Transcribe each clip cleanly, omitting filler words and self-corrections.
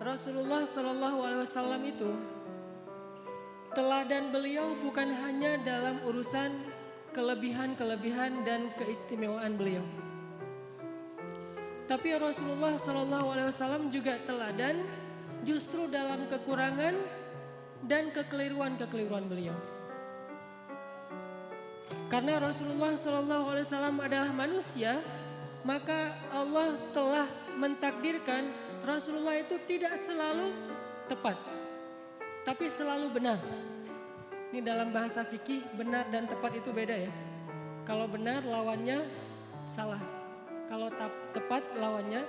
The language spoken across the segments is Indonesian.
Rasulullah Shallallahu Alaihi Wasallam itu teladan beliau bukan hanya dalam urusan kelebihan-kelebihan dan keistimewaan beliau, tapi Rasulullah Shallallahu Alaihi Wasallam juga teladan justru dalam kekurangan dan kekeliruan-kekeliruan beliau. Karena Rasulullah Shallallahu Alaihi Wasallam adalah manusia, maka Allah telah mentakdirkan Rasulullah itu tidak selalu tepat, tapi selalu benar. Ini dalam bahasa fikih, benar dan tepat itu beda ya. Kalau benar lawannya salah, kalau tepat lawannya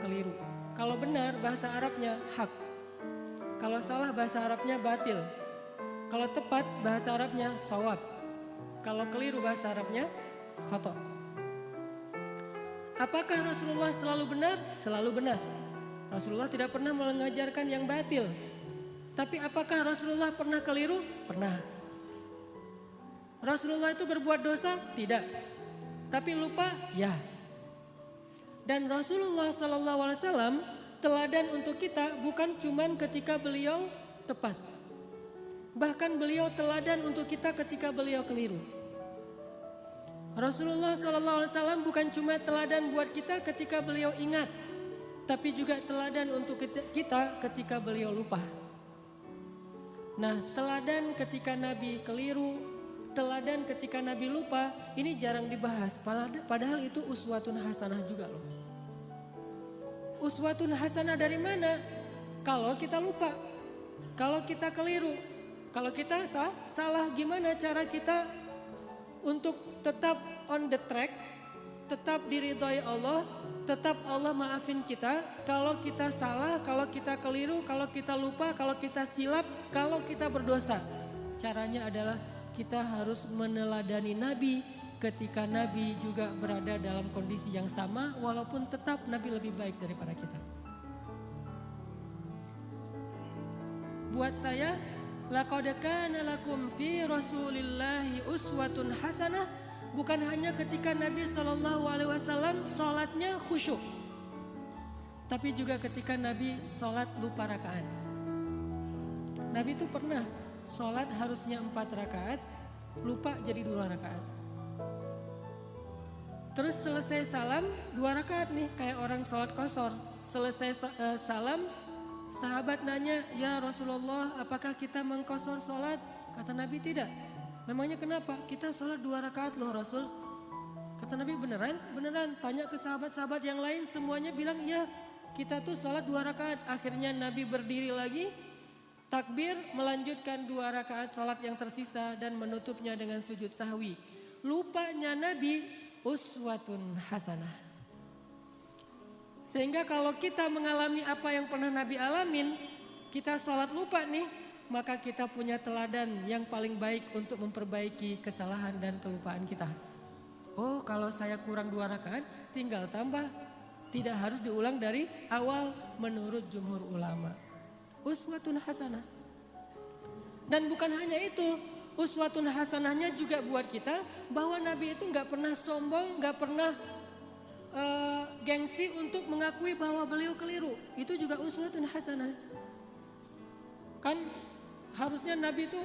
keliru. Kalau benar bahasa Arabnya hak, kalau salah bahasa Arabnya batil. Kalau tepat bahasa Arabnya shawab, kalau keliru bahasa Arabnya khata'. Apakah Rasulullah selalu benar? Selalu benar. Rasulullah tidak pernah mengajarkan yang batil. Tapi apakah Rasulullah pernah keliru? Pernah. Rasulullah itu berbuat dosa? Tidak. Tapi lupa? Ya. Dan Rasulullah SAW teladan untuk kita bukan cuman ketika beliau tepat. Bahkan beliau teladan untuk kita ketika beliau keliru. Rasulullah SAW bukan cuma teladan buat kita ketika beliau ingat, tapi juga teladan untuk kita ketika beliau lupa. Nah, teladan ketika Nabi keliru, teladan ketika Nabi lupa, ini jarang dibahas. Padahal itu uswatun hasanah juga loh. Uswatun hasanah dari mana? Kalau kita lupa, kalau kita keliru, kalau kita salah, gimana cara kita untuk tetap on the track, tetap diridhoi Allah, tetap Allah maafin kita. Kalau kita salah, kalau kita keliru, kalau kita lupa, kalau kita silap, kalau kita berdosa. Caranya adalah kita harus meneladani Nabi ketika Nabi juga berada dalam kondisi yang sama, walaupun tetap Nabi lebih baik daripada kita. Buat saya, laqad kana lakum fi Rasulillahi uswatun hasanah bukan hanya ketika Nabi SAW sholatnya khusyuk, tapi juga ketika Nabi sholat lupa rakaat. Nabi itu pernah sholat harusnya 4 rakaat, lupa jadi 2 rakaat. Terus selesai salam 2 rakaat nih, kayak orang sholat qashar. Selesai salam, sahabat nanya, ya Rasulullah, apakah kita mengqashar sholat? Kata Nabi, tidak. Memangnya kenapa? Kita sholat 2 rakaat loh Rasul. Kata Nabi, beneran? Beneran. Tanya ke sahabat-sahabat yang lain, semuanya bilang ya, kita tuh sholat 2 rakaat. Akhirnya Nabi berdiri lagi, takbir, melanjutkan 2 rakaat sholat yang tersisa dan menutupnya dengan sujud sahwi. Lupanya Nabi uswatun hasanah. Sehingga kalau kita mengalami apa yang pernah Nabi alamin, kita sholat lupa nih, maka kita punya teladan yang paling baik untuk memperbaiki kesalahan dan kelupaan kita. Oh, kalau saya kurang 2 rakaat, tinggal tambah. Tidak harus diulang dari awal menurut jumhur ulama. Uswatun hasanah. Dan bukan hanya itu, uswatun hasanahnya juga buat kita bahwa Nabi itu gak pernah sombong, gak pernah gengsi untuk mengakui bahwa beliau keliru. Itu juga uswatun hasanah. Kan harusnya Nabi itu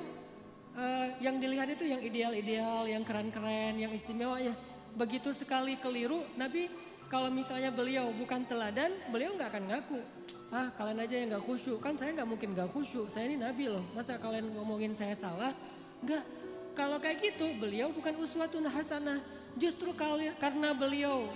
yang dilihat itu yang ideal-ideal, yang keren-keren, yang istimewa ya. Begitu sekali keliru, Nabi kalau misalnya beliau bukan teladan, beliau gak akan ngaku. Ah, kalian aja yang gak khusyuk, kan saya gak mungkin gak khusyuk, saya ini Nabi loh. Masa kalian ngomongin saya salah? Enggak, kalau kayak gitu beliau bukan uswatun hasanah. Justru karena beliau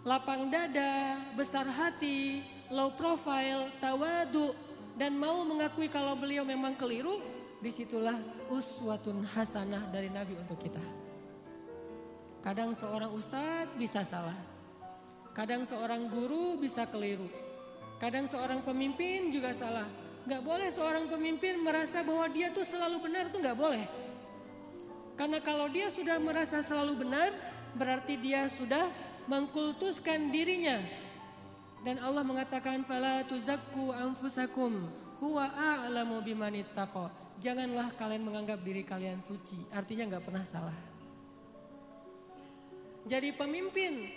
lapang dada, besar hati, low profile, tawadu, dan mau mengakui kalau beliau memang keliru, disitulah uswatun hasanah dari Nabi untuk kita. Kadang seorang ustadz bisa salah, kadang seorang guru bisa keliru, kadang seorang pemimpin juga salah. Gak boleh seorang pemimpin merasa bahwa dia tuh selalu benar, tuh gak boleh. Karena kalau dia sudah merasa selalu benar, berarti dia sudah mengkultuskan dirinya. Dan Allah mengatakan, fala tuzakku anfusakum huwa a'lamu bimanittaqa. Janganlah kalian menganggap diri kalian suci, artinya gak pernah salah. Jadi pemimpin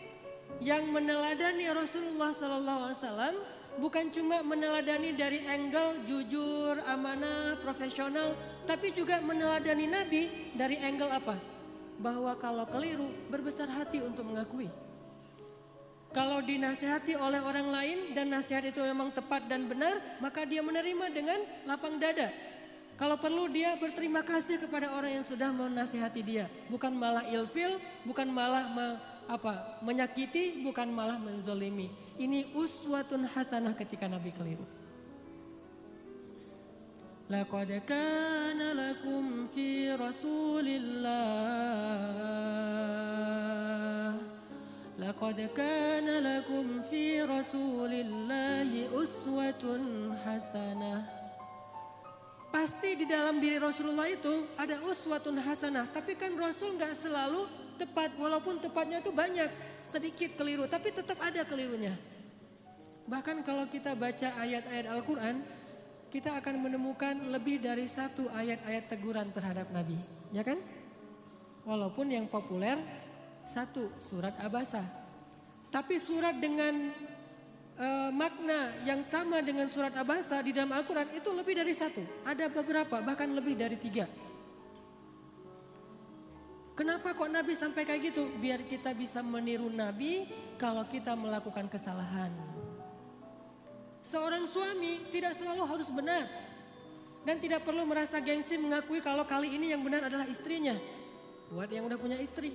yang meneladani Rasulullah SAW bukan cuma meneladani dari angle jujur, amanah, profesional, tapi juga meneladani Nabi dari angle apa? Bahwa kalau keliru berbesar hati untuk mengakui. Kalau dinasihati oleh orang lain dan nasihat itu memang tepat dan benar, maka dia menerima dengan lapang dada. Kalau perlu dia berterima kasih kepada orang yang sudah menasihati dia, bukan malah ilfil, bukan malah menyakiti, bukan malah menzolimi. Ini uswatun hasanah ketika Nabi keliru. Laqad kana lakum fi Rasulillah Laqad kana lakum fi Rasulillahi uswatun hasanah. Pasti di dalam diri Rasulullah itu ada uswatun hasanah. Tapi kan Rasul gak selalu tepat. Walaupun tepatnya itu banyak, sedikit keliru. Tapi tetap ada kelirunya. Bahkan kalau kita baca ayat-ayat Al-Quran, kita akan menemukan lebih dari satu ayat-ayat teguran terhadap Nabi. Ya kan? Walaupun yang populer satu, surat Abasa. Tapi surat dengan makna yang sama dengan surat Abasa di dalam Al-Quran itu lebih dari satu. Ada beberapa, bahkan lebih dari 3. Kenapa kok Nabi sampai kayak gitu? Biar kita bisa meniru Nabi kalau kita melakukan kesalahan. Seorang suami tidak selalu harus benar. Dan tidak perlu merasa gengsi mengakui kalau kali ini yang benar adalah istrinya. Buat yang udah punya istri.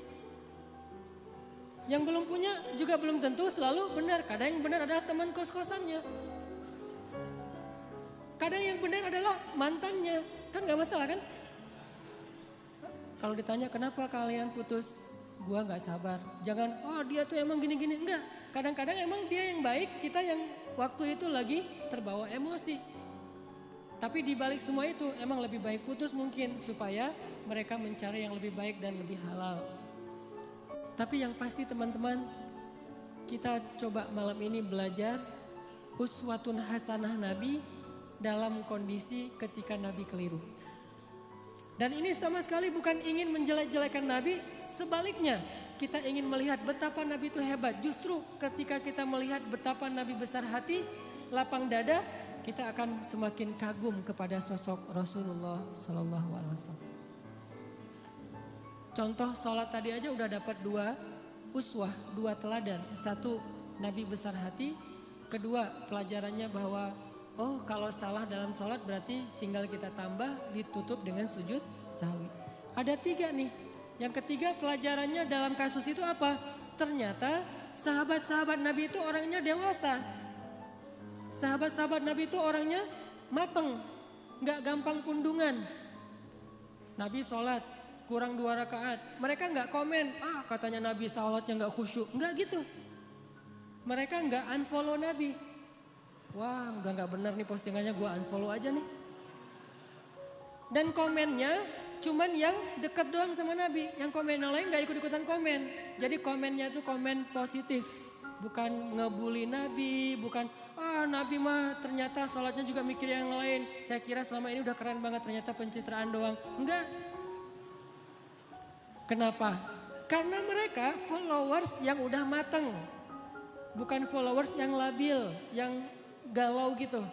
Yang belum punya juga belum tentu selalu benar. Kadang yang benar adalah teman kos-kosannya. Kadang yang benar adalah mantannya. Kan gak masalah kan? Kalau ditanya kenapa kalian putus? Gua gak sabar. Jangan, oh dia tuh emang gini-gini. Enggak. Kadang-kadang emang dia yang baik, kita yang waktu itu lagi terbawa emosi. Tapi dibalik semua itu emang lebih baik putus mungkin. Supaya mereka mencari yang lebih baik dan lebih halal. Tapi yang pasti teman-teman, kita coba malam ini belajar uswatun hasanah Nabi dalam kondisi ketika Nabi keliru. Dan ini sama sekali bukan ingin menjelek-jelekan Nabi, sebaliknya kita ingin melihat betapa Nabi itu hebat. Justru ketika kita melihat betapa Nabi besar hati, lapang dada, kita akan semakin kagum kepada sosok Rasulullah SAW. Contoh sholat tadi aja udah dapat 2 uswah, 2 teladan. 1, Nabi besar hati. 2, pelajarannya bahwa oh kalau salah dalam sholat berarti tinggal kita tambah, ditutup dengan sujud sahwi. Ada 3 nih. Yang ketiga pelajarannya dalam kasus itu apa? Ternyata sahabat-sahabat Nabi itu orangnya dewasa. Sahabat-sahabat Nabi itu orangnya mateng. Gak gampang pundungan. Nabi sholat. Kurang 2 rakaat, mereka nggak komen, katanya Nabi salatnya nggak khusyuk, nggak gitu. Mereka nggak unfollow Nabi. Wah udah nggak benar nih postingannya, gue unfollow aja nih. Dan komennya cuman yang dekat doang sama Nabi, yang komen yang lain nggak ikut-ikutan komen. Jadi komennya itu komen positif, bukan ngebully Nabi, bukan Nabi mah ternyata salatnya juga mikir yang lain. Saya kira selama ini udah keren banget, ternyata pencitraan doang, enggak. Kenapa? Karena mereka followers yang udah mateng. Bukan followers yang labil, yang galau gitu.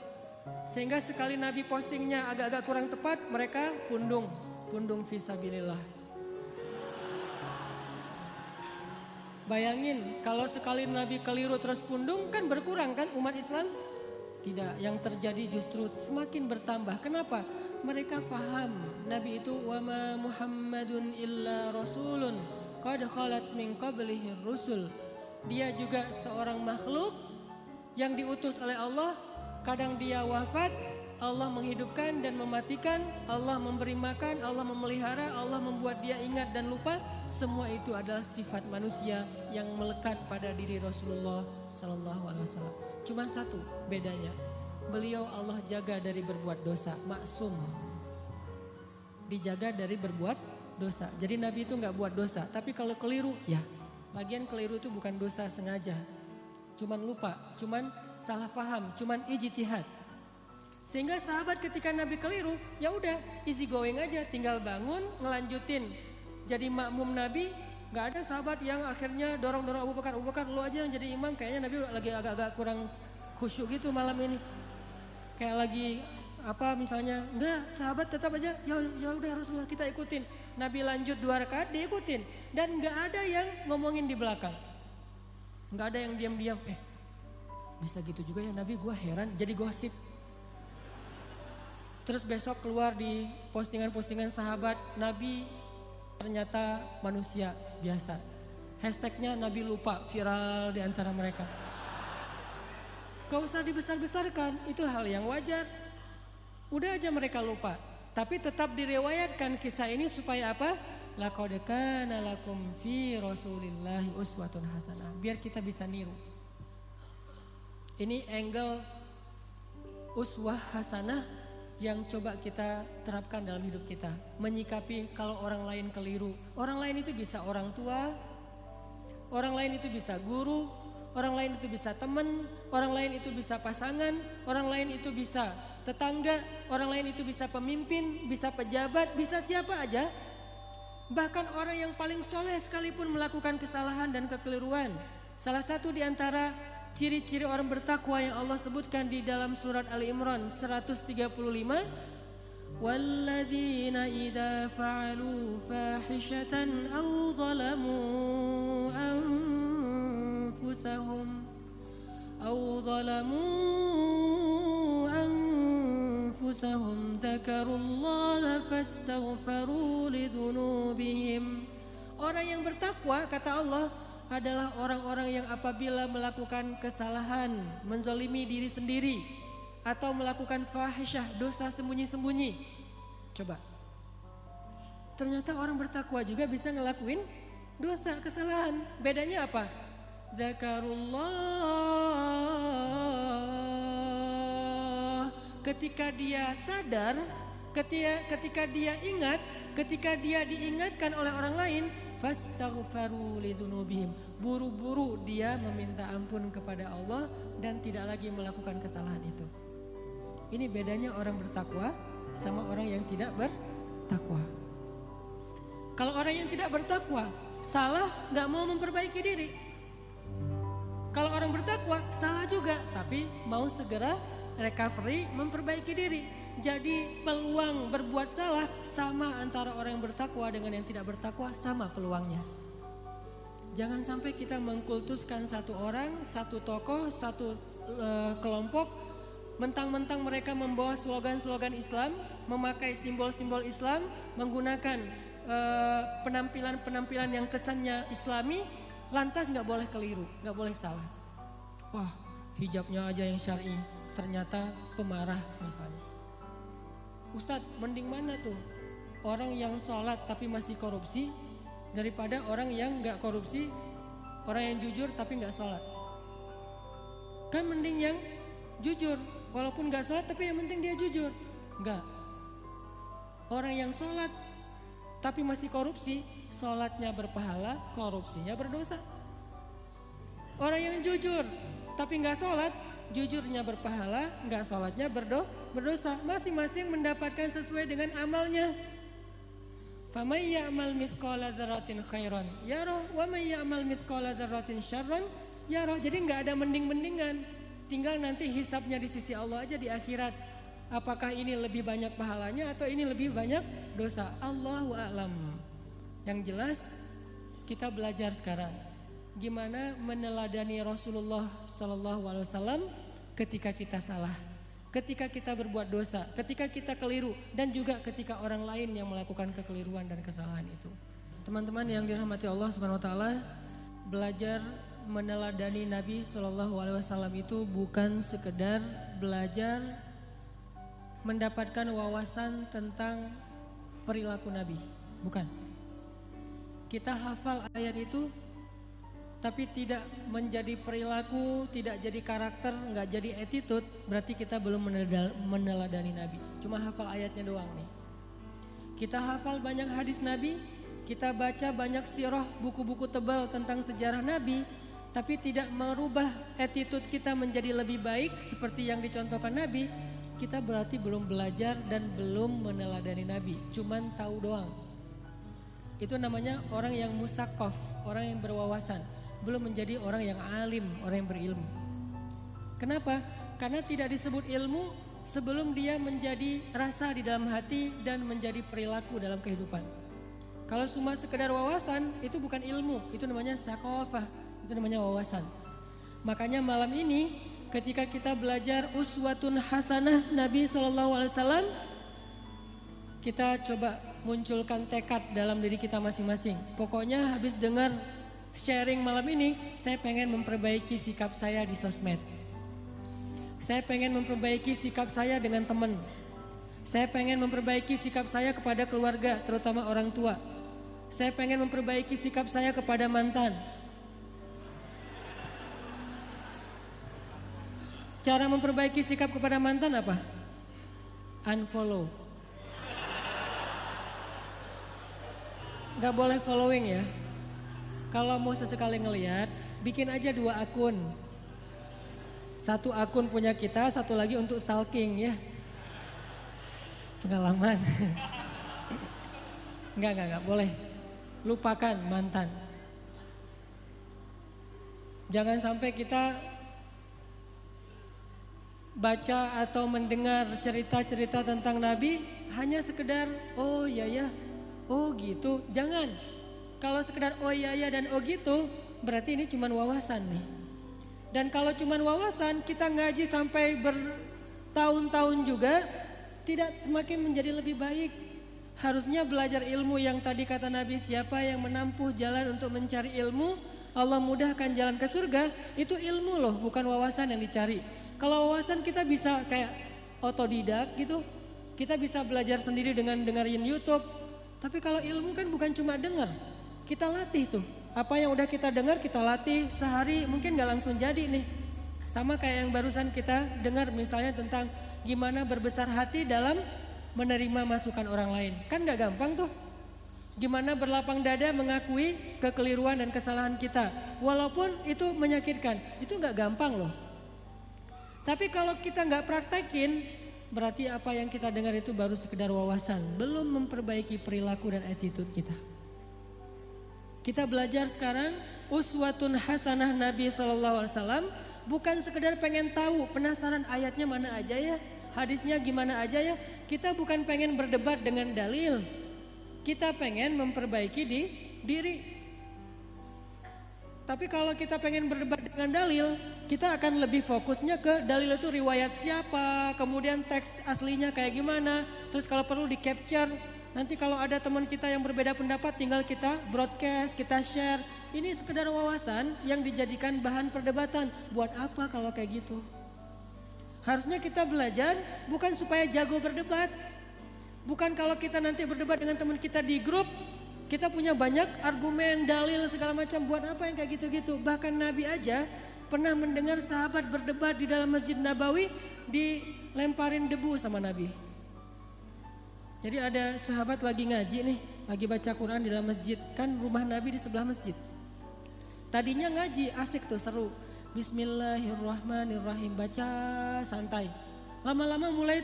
Sehingga sekali Nabi postingnya agak-agak kurang tepat, mereka pundung fisabilillah. Bayangin kalau sekali Nabi keliru terus pundung kan berkurang kan umat Islam? Tidak, yang terjadi justru semakin bertambah. Kenapa? Mereka faham Nabi itu wama Muhammadun illa rasulun qad khalat min qablihi rusul. Dia juga seorang makhluk yang diutus oleh Allah. Kadang dia wafat, Allah menghidupkan dan mematikan, Allah memberi makan, Allah memelihara, Allah membuat dia ingat dan lupa. Semua itu adalah sifat manusia yang melekat pada diri Rasulullah SAW. Cuma satu bedanya. Beliau Allah jaga dari berbuat dosa, maksum. Dijaga dari berbuat dosa. Jadi Nabi itu gak buat dosa, tapi kalau keliru ya. Lagian keliru itu bukan dosa sengaja. Cuman lupa, cuman salah faham, cuman ijtihad. Sehingga sahabat ketika Nabi keliru, ya udah easy going aja, tinggal bangun, ngelanjutin. Jadi makmum Nabi Nggak ada sahabat yang akhirnya dorong-dorong Abu Bakar. Abu Bakar lu aja yang jadi imam, kayaknya Nabi lagi agak-agak kurang khusyuk gitu malam ini. Kayak lagi apa misalnya, enggak, sahabat tetap aja ya udah Rasulullah kita ikutin. Nabi lanjut 2 rakaat diikutin dan nggak ada yang ngomongin di belakang. Nggak ada yang diam-diam, bisa gitu juga ya Nabi, gua heran, jadi gosip. Terus besok keluar di postingan-postingan sahabat, Nabi ternyata manusia biasa. Hashtagnya Nabi lupa, viral di antara mereka. Gak usah dibesar-besarkan, itu hal yang wajar. Udah aja mereka lupa. Tapi tetap direwayatkan kisah ini supaya apa? Laqad kana lakum fi Rasulillahi uswatun hasanah. Biar kita bisa niru. Ini angle uswah hasanah yang coba kita terapkan dalam hidup kita. Menyikapi kalau orang lain keliru. Orang lain itu bisa orang tua, orang lain itu bisa guru, orang lain itu bisa teman, orang lain itu bisa pasangan, orang lain itu bisa tetangga, orang lain itu bisa pemimpin, bisa pejabat, bisa siapa aja. Bahkan orang yang paling soleh sekalipun melakukan kesalahan dan kekeliruan. Salah satu di antara ciri-ciri orang bertakwa yang Allah sebutkan di dalam surat Ali Imran 135. Walladzina idza fa'alu fahishatan aw zalamu anfusahum dzakarullaha fastaghfaru lidzunubihim. Orang yang bertakwa kata Allah adalah orang-orang yang apabila melakukan kesalahan, menzalimi diri sendiri atau melakukan fahisyah, dosa sembunyi-sembunyi. Coba. Ternyata orang bertakwa juga bisa ngelakuin dosa, kesalahan. Bedanya apa? Zakarullah. Ketika dia sadar, ketika dia ingat, ketika dia diingatkan oleh orang lain, fastaghfaru lidzunubihim. Buru-buru dia meminta ampun kepada Allah dan tidak lagi melakukan kesalahan itu. Ini bedanya orang bertakwa sama orang yang tidak bertakwa. Kalau orang yang tidak bertakwa salah gak mau memperbaiki diri. Kalau orang bertakwa salah juga tapi mau segera recovery, memperbaiki diri. Jadi peluang berbuat salah sama antara orang yang bertakwa dengan yang tidak bertakwa, sama peluangnya. Jangan sampai kita mengkultuskan satu orang, satu tokoh, satu kelompok, mentang-mentang mereka membawa slogan-slogan Islam, memakai simbol-simbol Islam, menggunakan penampilan-penampilan yang kesannya Islami, lantas nggak boleh keliru, nggak boleh salah. Wah, hijabnya aja yang syar'i, ternyata pemarah misalnya. Ustadz, mending mana tuh? Orang yang sholat tapi masih korupsi daripada orang yang gak korupsi, orang yang jujur tapi gak sholat. Kan mending yang jujur, walaupun gak sholat tapi yang penting dia jujur. Enggak. Orang yang sholat tapi masih korupsi, sholatnya berpahala, korupsinya berdosa. Orang yang jujur tapi gak sholat, jujurnya berpahala, enggak sholatnya berdosa. Masing-masing mendapatkan sesuai dengan amalnya. Famay ya'mal mithqala dzarratin khairan yarah wa may ya'mal mithqala dzarratin syarran yarah. Jadi enggak ada mending-mendingan. Tinggal nanti hisabnya di sisi Allah aja di akhirat. Apakah ini lebih banyak pahalanya atau ini lebih banyak dosa? Allahu a'lam. Yang jelas kita belajar sekarang gimana meneladani Rasulullah SAW ketika kita salah, ketika kita berbuat dosa, ketika kita keliru, dan juga ketika orang lain yang melakukan kekeliruan dan kesalahan itu. Teman-teman yang dirahmati Allah Subhanahu Wa Taala, belajar meneladani Nabi SAW itu bukan sekedar belajar mendapatkan wawasan tentang perilaku Nabi, bukan. Kita hafal ayat itu tapi tidak menjadi perilaku, tidak jadi karakter, nggak jadi attitude, berarti kita belum meneladani Nabi. Cuma hafal ayatnya doang nih. Kita hafal banyak hadis Nabi, kita baca banyak sirah, buku-buku tebal tentang sejarah Nabi, tapi tidak merubah attitude kita menjadi lebih baik seperti yang dicontohkan Nabi, kita berarti belum belajar dan belum meneladani Nabi, cuman tahu doang. Itu namanya orang yang musaqqaf, orang yang berwawasan. Belum menjadi orang yang alim, orang yang berilmu. Kenapa? Karena tidak disebut ilmu sebelum dia menjadi rasa di dalam hati dan menjadi perilaku dalam kehidupan. Kalau cuma sekedar wawasan, itu bukan ilmu, itu namanya saqafah, itu namanya wawasan. Makanya malam ini ketika kita belajar uswatun hasanah Nabi SAW, kita coba munculkan tekad dalam diri kita masing-masing. Pokoknya habis dengar sharing malam ini, saya pengen memperbaiki sikap saya di sosmed. Saya pengen memperbaiki sikap saya dengan teman. Saya pengen memperbaiki sikap saya kepada keluarga, terutama orang tua. Saya pengen memperbaiki sikap saya kepada mantan. Cara memperbaiki sikap kepada mantan apa? Unfollow. Gak boleh following ya. Kalau mau sesekali ngelihat, bikin aja 2 akun. 1 akun punya kita, 1 lagi untuk stalking ya. Pengalaman. Enggak boleh. Lupakan mantan. Jangan sampai kita baca atau mendengar cerita-cerita tentang Nabi hanya sekedar oh ya, oh gitu. Jangan. Kalau sekedar oh ya dan oh gitu, berarti ini cuma wawasan nih. Dan kalau cuma wawasan, kita ngaji sampai bertahun-tahun juga tidak semakin menjadi lebih baik. Harusnya belajar ilmu yang tadi kata Nabi, siapa yang menempuh jalan untuk mencari ilmu, Allah mudahkan jalan ke surga. Itu ilmu loh, bukan wawasan yang dicari. Kalau wawasan kita bisa kayak otodidak gitu, kita bisa belajar sendiri dengan dengerin YouTube. Tapi kalau ilmu kan bukan cuma dengar, kita latih tuh. Apa yang udah kita dengar kita latih sehari, mungkin gak langsung jadi nih. Sama kayak yang barusan kita dengar misalnya tentang gimana berbesar hati dalam menerima masukan orang lain. Kan gak gampang tuh. Gimana berlapang dada mengakui kekeliruan dan kesalahan kita. Walaupun itu menyakitkan, itu gak gampang loh. Tapi kalau kita gak praktekin, berarti apa yang kita dengar itu baru sekedar wawasan. Belum memperbaiki perilaku dan attitude kita. Kita belajar sekarang uswatun hasanah Nabi SAW. Bukan sekedar pengen tahu, penasaran ayatnya mana aja ya, hadisnya gimana aja ya. Kita bukan pengen berdebat dengan dalil. Kita pengen memperbaiki diri. Tapi kalau kita pengen berdebat dengan dalil, kita akan lebih fokusnya ke dalil itu riwayat siapa, kemudian teks aslinya kayak gimana. Terus kalau perlu di capture, nanti kalau ada teman kita yang berbeda pendapat tinggal kita broadcast, kita share. Ini sekedar wawasan yang dijadikan bahan perdebatan. Buat apa kalau kayak gitu? Harusnya kita belajar bukan supaya jago berdebat. Bukan kalau kita nanti berdebat dengan teman kita di grup, kita punya banyak argumen, dalil segala macam. Buat apa yang kayak gitu-gitu? Bahkan Nabi aja pernah mendengar sahabat berdebat di dalam Masjid Nabawi, dilemparin debu sama Nabi. Jadi ada sahabat lagi ngaji nih, lagi baca Quran di dalam masjid. Kan rumah Nabi di sebelah masjid. Tadinya ngaji, asik tuh, seru. Bismillahirrahmanirrahim, baca santai. Lama-lama mulai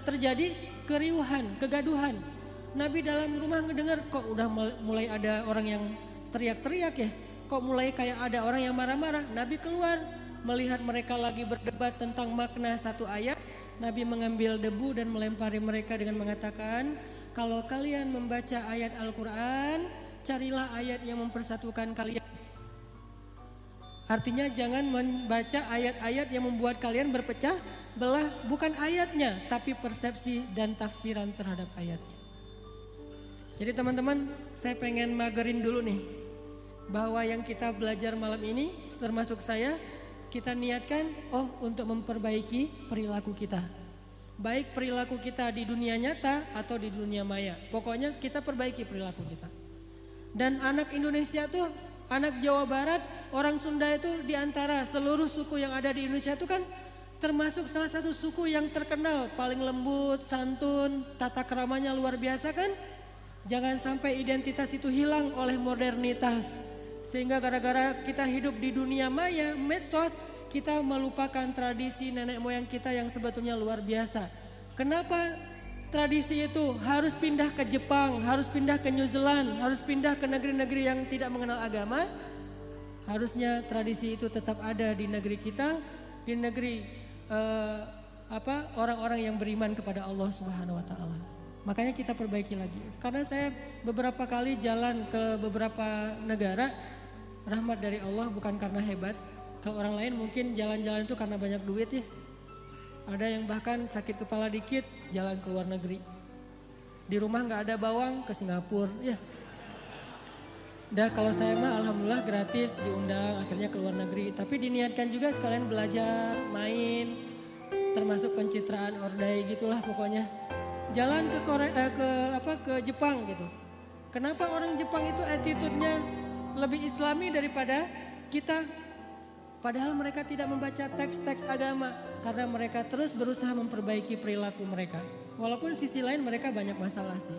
terjadi keriuhan, kegaduhan. Nabi dalam rumah ngedengar kok udah mulai ada orang yang teriak-teriak ya. Kok mulai kayak ada orang yang marah-marah. Nabi keluar melihat mereka lagi berdebat tentang makna satu ayat. Nabi mengambil debu dan melempari mereka dengan mengatakan, kalau kalian membaca ayat Al-Quran, carilah ayat yang mempersatukan kalian. Artinya jangan membaca ayat-ayat yang membuat kalian berpecah belah, bukan ayatnya, tapi persepsi dan tafsiran terhadap ayatnya. Jadi teman-teman, saya pengen magerin dulu nih, bahwa yang kita belajar malam ini, termasuk saya, kita niatkan, untuk memperbaiki perilaku kita. Baik perilaku kita di dunia nyata atau di dunia maya. Pokoknya kita perbaiki perilaku kita. Dan anak Indonesia tuh, anak Jawa Barat, orang Sunda itu diantara seluruh suku yang ada di Indonesia itu kan termasuk salah satu suku yang terkenal, paling lembut, santun, tata keramanya luar biasa kan. Jangan sampai identitas itu hilang oleh modernitas. Sehingga gara-gara kita hidup di dunia maya, medsos, kita melupakan tradisi nenek moyang kita yang sebetulnya luar biasa. Kenapa tradisi itu harus pindah ke Jepang, harus pindah ke New Zealand, harus pindah ke negeri-negeri yang tidak mengenal agama. Harusnya tradisi itu tetap ada di negeri kita, di negeri orang-orang yang beriman kepada Allah Subhanahu wa taala. Makanya kita perbaiki lagi. Karena saya beberapa kali jalan ke beberapa negara, rahmat dari Allah bukan karena hebat. Kalau orang lain mungkin jalan-jalan itu karena banyak duit ya. Ada yang bahkan sakit kepala dikit jalan ke luar negeri. Di rumah nggak ada bawang ke Singapura ya. Kalau saya mah alhamdulillah gratis diundang akhirnya ke luar negeri. Tapi diniatkan juga sekalian belajar, main, termasuk pencitraan ordai gitulah pokoknya. Jalan ke ke Jepang gitu. Kenapa orang Jepang itu attitude-nya lebih Islami daripada kita? Padahal mereka tidak membaca teks-teks agama karena mereka terus berusaha memperbaiki perilaku mereka. Walaupun sisi lain mereka banyak masalah sih.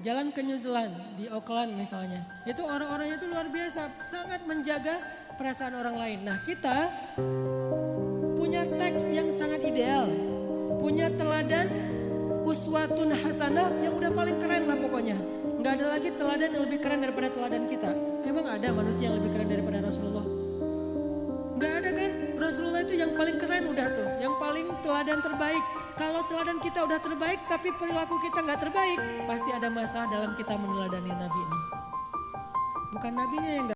Jalan ke New Zealand, di Auckland misalnya. Itu orang-orangnya itu luar biasa, sangat menjaga perasaan orang lain. Nah kita punya teks yang sangat ideal, punya teladan uswatun hasanah yang udah paling keren lah pokoknya. Nggak ada lagi teladan yang lebih keren daripada teladan kita. Emang ada manusia yang lebih keren daripada Rasulullah? Nggak ada kan? Rasulullah itu yang paling keren udah tuh, yang paling teladan terbaik. Kalau teladan kita udah terbaik tapi perilaku kita nggak terbaik, pasti ada masalah dalam kita meneladani Nabi ini. Bukan Nabinya yang